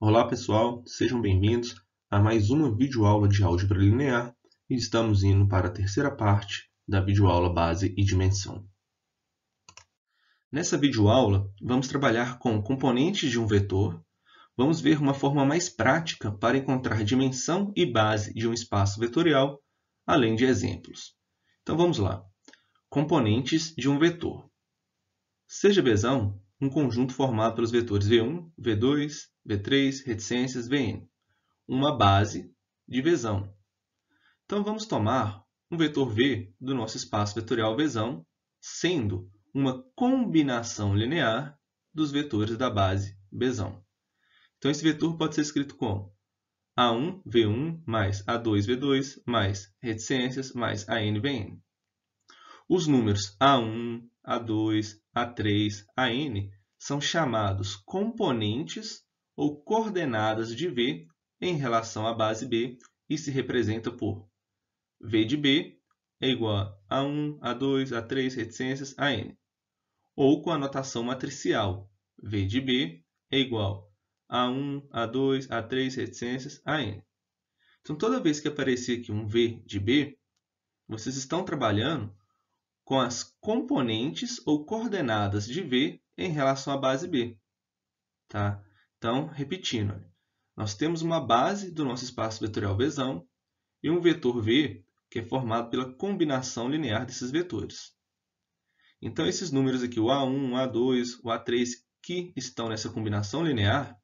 Olá pessoal, sejam bem-vindos a mais uma videoaula de álgebra linear e estamos indo para a terceira parte da videoaula base e dimensão. Nessa videoaula, vamos trabalhar com componentes de um vetor, vamos ver uma forma mais prática para encontrar dimensão e base de um espaço vetorial, além de exemplos. Então vamos lá. Componentes de um vetor. Seja Bzão um conjunto formado pelos vetores v1, v2, v3, reticências, vn. Uma base de Vzão. Então, vamos tomar um vetor V do nosso espaço vetorial Vzão, sendo uma combinação linear dos vetores da base Bzão. Então, esse vetor pode ser escrito como A1, V1, mais A2, V2, mais reticências, mais AN, Vn. Os números A1, A2, A3, AN são chamados componentes ou coordenadas de V em relação à base B e se representa por V de B é igual a 1, A2, A3, reticências, AN. Ou com a notação matricial, V de B é igual a 1, A2, A3, reticências, AN. Então, toda vez que aparecer aqui um V de B, vocês estão trabalhando com as componentes ou coordenadas de V em relação à base B. Tá? Então, repetindo, nós temos uma base do nosso espaço vetorial Vzão e um vetor V que é formado pela combinação linear desses vetores. Então, esses números aqui, o A1, o A2, o A3, que estão nessa combinação linear,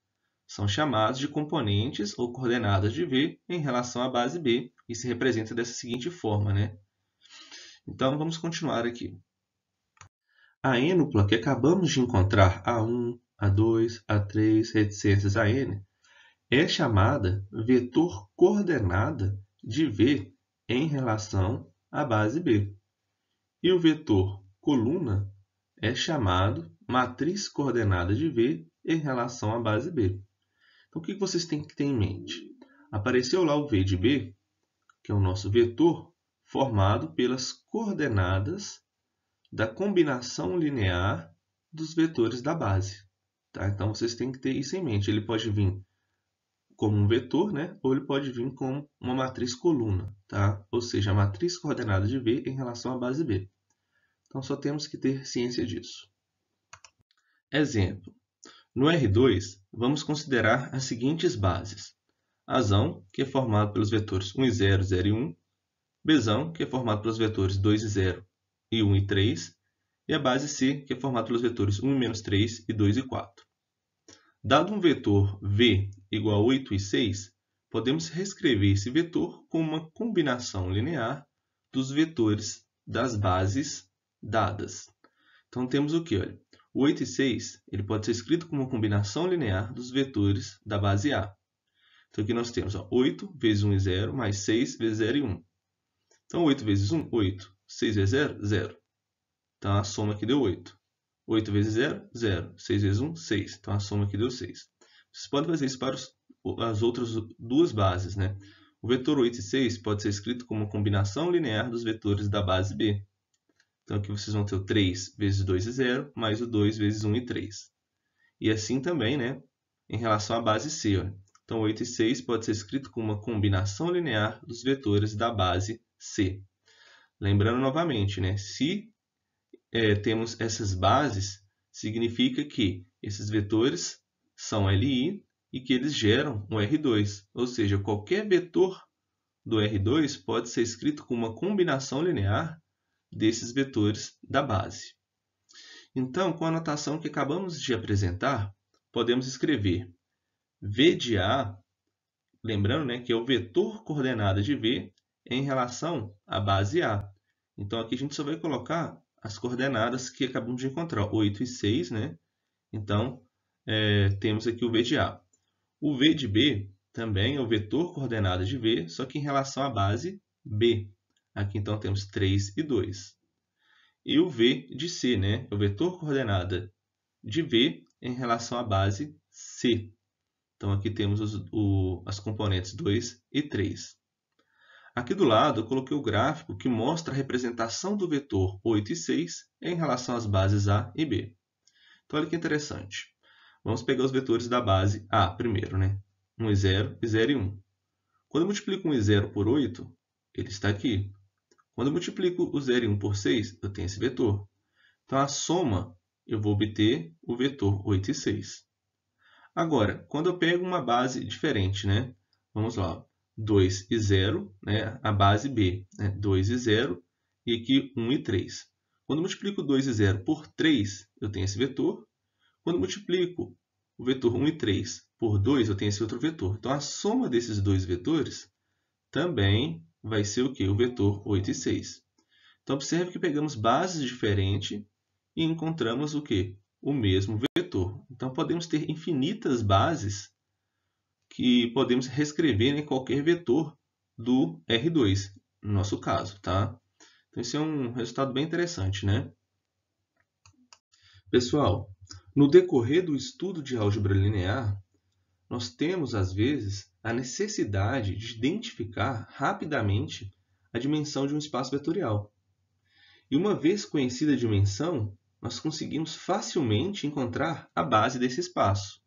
são chamados de componentes ou coordenadas de V em relação à base B e se representa dessa seguinte forma, né? Então, vamos continuar aqui. A ênupla que acabamos de encontrar, A1, A2, A3, reticências, AN, é chamada vetor coordenada de V em relação à base B. E o vetor coluna é chamado matriz coordenada de V em relação à base B. Então, o que vocês têm que ter em mente? Apareceu lá o V de B, que é o nosso vetor formado pelas coordenadas da combinação linear dos vetores da base. Tá? Então, vocês têm que ter isso em mente. Ele pode vir como um vetor, né? Ou ele pode vir como uma matriz coluna, tá? Ou seja, a matriz coordenada de V em relação à base B. Então, só temos que ter ciência disso. Exemplo. No R2, vamos considerar as seguintes bases. Azão, que é formado pelos vetores 1 e 0, 0 e 1. Bzão, que é formado pelos vetores 2 e 0 e 1 e 3. E a base C, que é formada pelos vetores 1 e menos 3 e 2 e 4. Dado um vetor V igual a 8 e 6, podemos reescrever esse vetor como uma combinação linear dos vetores das bases dadas. Então, temos o que? Olha, o 8 e 6 ele pode ser escrito como uma combinação linear dos vetores da base A. Então, aqui nós temos 8 vezes 1 e 0, mais 6 vezes 0 e 1. Então, 8 vezes 1, 8. 6 vezes 0, 0. Então, a soma aqui deu 8. 8 vezes 0, 0. 6 vezes 1, 6. Então, a soma aqui deu 6. Vocês podem fazer isso para as outras duas bases, né? O vetor 8 e 6 pode ser escrito como uma combinação linear dos vetores da base B. Então, aqui vocês vão ter o 3 vezes 2 e 0, mais o 2 vezes 1 e 3. E assim também, né, em relação à base C. Ó. Então, 8 e 6 pode ser escrito como uma combinação linear dos vetores da base C. Lembrando novamente, né, se temos essas bases, significa que esses vetores são LI e que eles geram um R2. Ou seja, qualquer vetor do R2 pode ser escrito como uma combinação linear desses vetores da base. Então, com a notação que acabamos de apresentar, podemos escrever V de A, lembrando, né, que é o vetor coordenada de V em relação à base A. Então, aqui a gente só vai colocar as coordenadas que acabamos de encontrar, 8 e 6, né? Então, temos aqui o V de A. O V de B também é o vetor coordenada de V, só que em relação à base B. Aqui, então, temos 3 e 2. E o V de C, né? É o vetor coordenada de V em relação à base C. Então, aqui temos as componentes 2 e 3. Aqui do lado, eu coloquei o gráfico que mostra a representação do vetor 8 e 6 em relação às bases A e B. Então, olha que interessante. Vamos pegar os vetores da base A primeiro, né? 1 e 0, e 0 e 1. Quando eu multiplico 1 e 0 por 8, ele está aqui. Quando eu multiplico o 0 e 1 por 6, eu tenho esse vetor. Então, a soma, eu vou obter o vetor 8 e 6. Agora, quando eu pego uma base diferente, né? Vamos lá, 2 e 0, né? A base B, né? 2 e 0, e aqui 1 e 3. Quando eu multiplico 2 e 0 por 3, eu tenho esse vetor. Quando eu multiplico o vetor 1 e 3 por 2, eu tenho esse outro vetor. Então, a soma desses dois vetores também vai ser o quê? O vetor 8 e 6. Então, observe que pegamos bases diferentes e encontramos o quê? O mesmo vetor. Então, podemos ter infinitas bases que podemos reescrever em qualquer vetor do R2, no nosso caso, tá? Então, esse é um resultado bem interessante, né? Pessoal, no decorrer do estudo de álgebra linear, nós temos, às vezes, a necessidade de identificar rapidamente a dimensão de um espaço vetorial. E uma vez conhecida a dimensão, nós conseguimos facilmente encontrar a base desse espaço.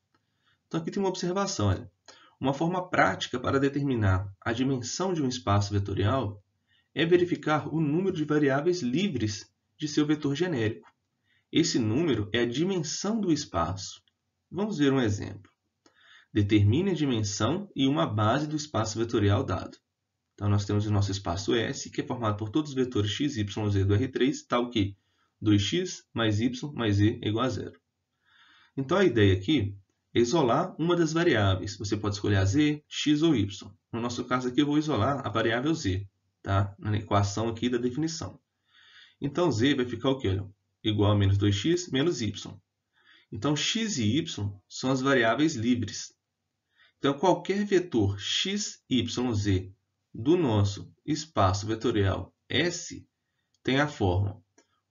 Então, aqui tem uma observação. Olha. Uma forma prática para determinar a dimensão de um espaço vetorial é verificar o número de variáveis livres de seu vetor genérico. Esse número é a dimensão do espaço. Vamos ver um exemplo. Determine a dimensão e uma base do espaço vetorial dado. Então, nós temos o nosso espaço S, que é formado por todos os vetores x, y, z do R3, tal que 2x mais y mais z é igual a 0. Então, a ideia aqui é isolar uma das variáveis. Você pode escolher a z, x ou y. No nosso caso aqui, eu vou isolar a variável z, tá? Na equação aqui da definição. Então, z vai ficar o quê? Igual a menos 2x menos y. Então, x e y são as variáveis livres. Então, qualquer vetor x, y, z do nosso espaço vetorial S tem a forma.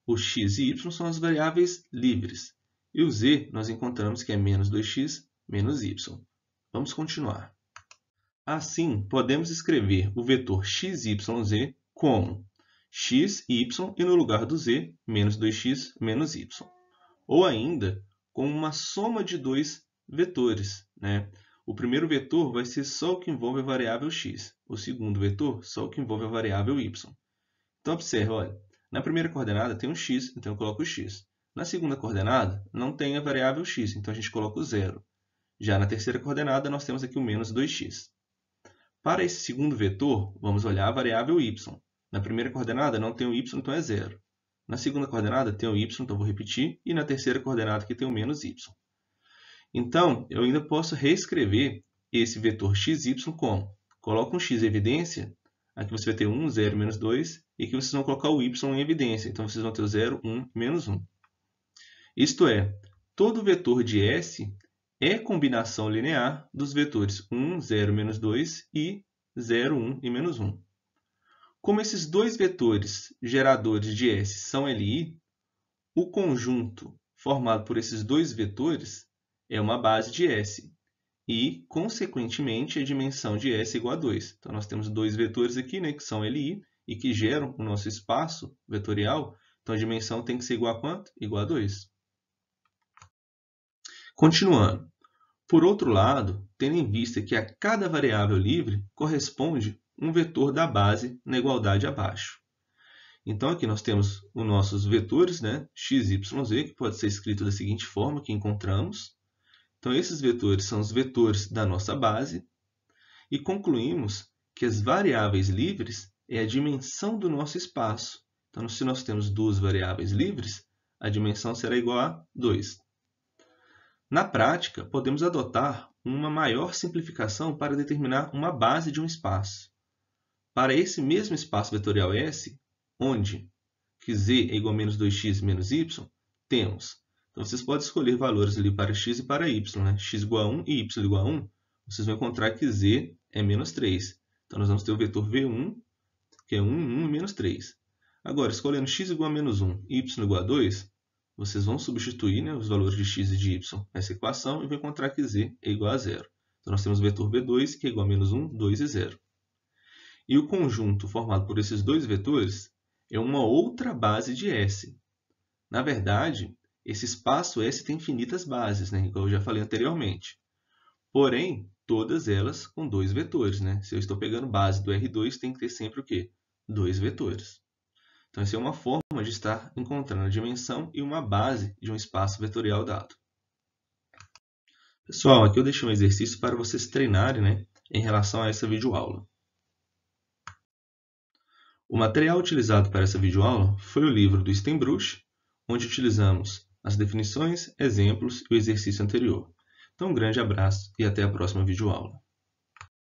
O x e y são as variáveis livres. E o z nós encontramos que é menos 2x menos y. Vamos continuar. Assim, podemos escrever o vetor x, y, z como x, y e no lugar do z, menos 2x menos y. Ou ainda, como uma soma de dois vetores, né? O primeiro vetor vai ser só o que envolve a variável x. O segundo vetor, só o que envolve a variável y. Então, observe, olha, na primeira coordenada tem um x, então eu coloco o x. Na segunda coordenada, não tem a variável x, então a gente coloca o 0. Já na terceira coordenada, nós temos aqui o menos 2x. Para esse segundo vetor, vamos olhar a variável y. Na primeira coordenada, não tem o y, então é 0. Na segunda coordenada, tem o y, então vou repetir. E na terceira coordenada, aqui tem o menos y. Então, eu ainda posso reescrever esse vetor xy como? Coloco um x em evidência, aqui você vai ter 1, 0, menos 2, e aqui vocês vão colocar o y em evidência. Então, vocês vão ter o 0, 1, menos 1. Isto é, todo vetor de S é combinação linear dos vetores 1, 0, menos 2 e 0, 1 e menos 1. Como esses dois vetores geradores de S são LI, o conjunto formado por esses dois vetores é uma base de S. E, consequentemente, a dimensão de S é igual a 2. Então, nós temos dois vetores aqui, né, que são LI e que geram o nosso espaço vetorial. Então, a dimensão tem que ser igual a quanto? Igual a 2. Continuando. Por outro lado, tendo em vista que a cada variável livre corresponde um vetor da base na igualdade abaixo. Então, aqui nós temos os nossos vetores, né, x, y, z, que pode ser escrito da seguinte forma, que encontramos. Então, esses vetores são os vetores da nossa base. E concluímos que as variáveis livres é a dimensão do nosso espaço. Então, se nós temos duas variáveis livres, a dimensão será igual a 2. Na prática, podemos adotar uma maior simplificação para determinar uma base de um espaço. Para esse mesmo espaço vetorial S, onde que z é igual a menos 2x menos y, temos. Então, vocês podem escolher valores ali para x e para y, né? X igual a 1 e y igual a 1. Vocês vão encontrar que z é menos 3. Então, nós vamos ter o vetor v1, que é 1, 1 e menos 3. Agora, escolhendo x igual a menos 1 e y igual a 2, vocês vão substituir, né, os valores de x e de y nessa equação e vão encontrar que z é igual a 0. Então, nós temos o vetor v2, que é igual a menos 1, 2 e 0. E o conjunto formado por esses dois vetores é uma outra base de S. Na verdade, Esse espaço S tem infinitas bases, né? Igual eu já falei anteriormente. Porém, todas elas com dois vetores, né? Se eu estou pegando base do R2, tem que ter sempre o quê? Dois vetores. Então, essa é uma forma de estar encontrando a dimensão e uma base de um espaço vetorial dado. Pessoal, aqui eu deixei um exercício para vocês treinarem, né, em relação a essa videoaula. O material utilizado para essa videoaula foi o livro do Steenbruch, onde utilizamos as definições, exemplos e o exercício anterior. Então, um grande abraço e até a próxima videoaula.